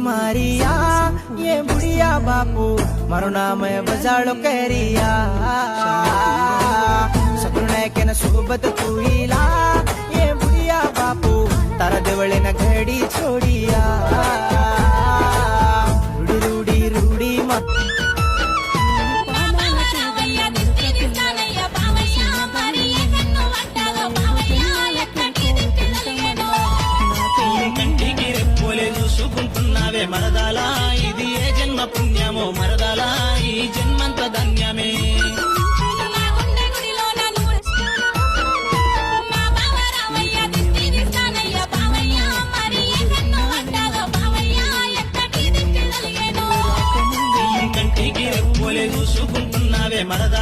मारिया ये बुढ़िया बापू मारो नाम है बजाड़ो कहरिया सपने के न सोबत तुईला ये बुढ़िया बापू तारा देवले न घड़ी छोड़िया रूडी रूडी रूडी मत మరదాలా ఇది ఏ జన్మ పుణ్యమో మరదాలా ఈ జన్మంత ధన్యమే కంటికి రెప్పోలే చూసుకుంటున్నావే మరదా